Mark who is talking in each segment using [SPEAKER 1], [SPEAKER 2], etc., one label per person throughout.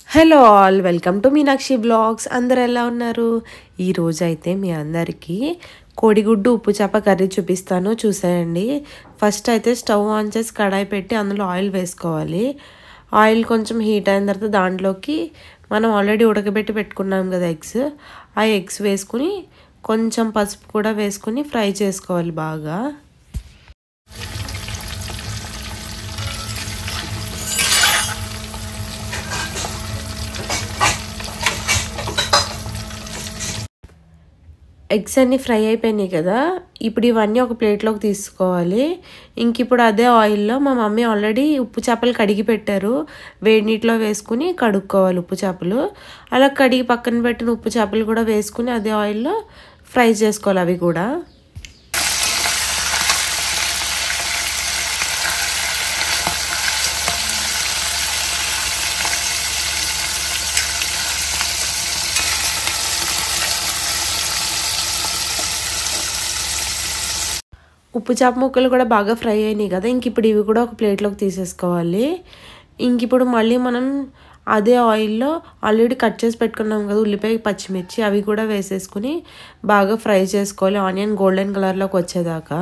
[SPEAKER 1] Hello all, welcome to Meenakshi blogs. అందరు ఎలా ఉన్నారు? ఈరోజు అయితే మీ అందరికీ కోడిగుడ్డు ఉప్పు చేప కర్రీ చూపిస్తాను, చూసేయండి. ఫస్ట్ అయితే స్టవ్ ఆన్ చేసి కడాయి పెట్టి అందులో ఆయిల్ వేసుకోవాలి. ఆయిల్ కొంచెం హీట్ అయిన తర్వాత దాంట్లోకి మనం ఆల్రెడీ ఉడకబెట్టి పెట్టుకున్నాం కదా ఎగ్స్, ఆ ఎగ్స్ వేసుకుని కొంచెం పసుపు కూడా వేసుకుని ఫ్రై చేసుకోవాలి బాగా. ఎగ్స్ అన్నీ ఫ్రై అయిపోయినాయి కదా, ఇప్పుడు ఇవన్నీ ఒక ప్లేట్లోకి తీసుకోవాలి. ఇంక ఇప్పుడు అదే ఆయిల్లో మా మమ్మీ ఆల్రెడీ ఉప్పు చేపలు కడిగి పెట్టారు, వేడి నీటిలో వేసుకుని కడుక్కోవాలి ఉప్పు చేపలు. అలా కడిగి పక్కన పెట్టిన ఉప్పు చేపలు కూడా వేసుకుని అదే ఆయిల్లో ఫ్రై చేసుకోవాలి అవి కూడా. ఉప్పు చేప ముక్కలు కూడా బాగా ఫ్రై అయినాయి కదా, ఇంక ఇప్పుడు ఇవి కూడా ఒక ప్లేట్లోకి తీసేసుకోవాలి. ఇంక ఇప్పుడు మళ్ళీ మనం అదే ఆయిల్లో ఆల్రెడీ కట్ చేసి పెట్టుకున్నాం కదా ఉల్లిపాయ పచ్చిమిర్చి, అవి కూడా వేసేసుకుని బాగా ఫ్రై చేసుకోవాలి ఆనియన్ గోల్డెన్ కలర్లోకి వచ్చేదాకా.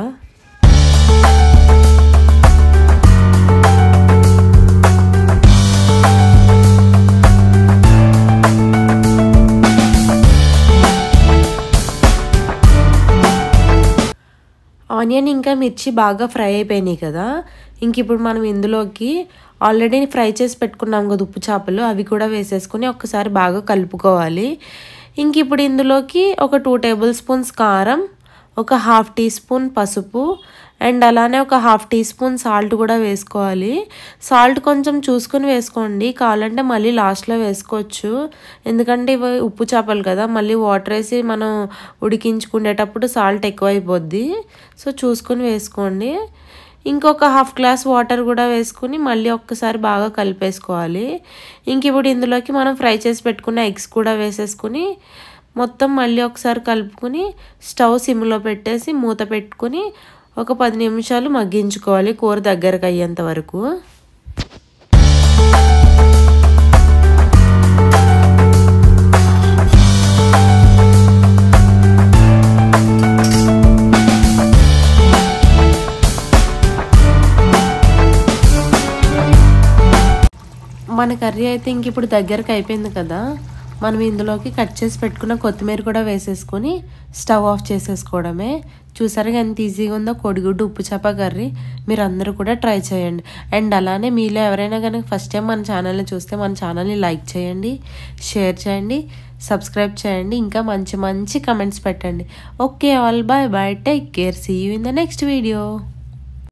[SPEAKER 1] ఆనియన్ ఇంకా మిర్చి బాగా ఫ్రై అయిపోయినాయి కదా, ఇంక ఇప్పుడు మనం ఇందులోకి ఆల్రెడీ ఫ్రై చేసి పెట్టుకున్నాం కదా ఉప్పు చేపలు, అవి కూడా వేసేసుకుని ఒక్కసారి బాగా కలుపుకోవాలి. ఇంక ఇప్పుడు ఇందులోకి ఒక 2 టేబుల్ స్పూన్స్ కారం, ఒక 1/2 టీ స్పూన్ పసుపు అండ్ అలానే ఒక 1/2 టీ స్పూన్ సాల్ట్ కూడా వేసుకోవాలి. సాల్ట్ కొంచెం చూసుకుని వేసుకోండి, కావాలంటే మళ్ళీ లాస్ట్లో వేసుకోవచ్చు. ఎందుకంటే ఇవి ఉప్పు చేపలు కదా, మళ్ళీ వాటర్ వేసి మనం ఉడికించుకునేటప్పుడు సాల్ట్ ఎక్కువైపోద్ది, సో చూసుకుని వేసుకోండి. ఇంకొక 1/2 గ్లాస్ వాటర్ కూడా వేసుకుని మళ్ళీ ఒక్కసారి బాగా కలిపేసుకోవాలి. ఇంక ఇప్పుడు ఇందులోకి మనం ఫ్రై చేసి పెట్టుకున్న ఎగ్స్ కూడా వేసేసుకుని మొత్తం మళ్ళీ ఒకసారి కలుపుకుని స్టవ్ సిమ్లో పెట్టేసి మూత పెట్టుకుని ఒక 10 నిమిషాలు మగ్గించుకోవాలి కూర దగ్గరకు అయ్యేంత వరకు. మన కర్రీ అయితే ఇంక ఇప్పుడు దగ్గరకు అయిపోయింది కదా, మనం ఇందులోకి కట్ చేసి పెట్టుకున్న కొత్తిమీర కూడా వేసేసుకొని స్టవ్ ఆఫ్ చేసేసుకోవడమే. చూసారా ఎంత ఈజీగా ఉందో కోడిగుడ్డు ఉప్పు చేప కర్రీ. మీరు అందరూ కూడా ట్రై చేయండి. అండ్ అలానే మీలో ఎవరైనా కనుక ఫస్ట్ టైం మన ఛానల్ని చూస్తే మన ఛానల్ని లైక్ చేయండి, షేర్ చేయండి, సబ్స్క్రైబ్ చేయండి, ఇంకా మంచి మంచి కమెంట్స్ పెట్టండి. Okay all, bye bye, take care, see you in the next video.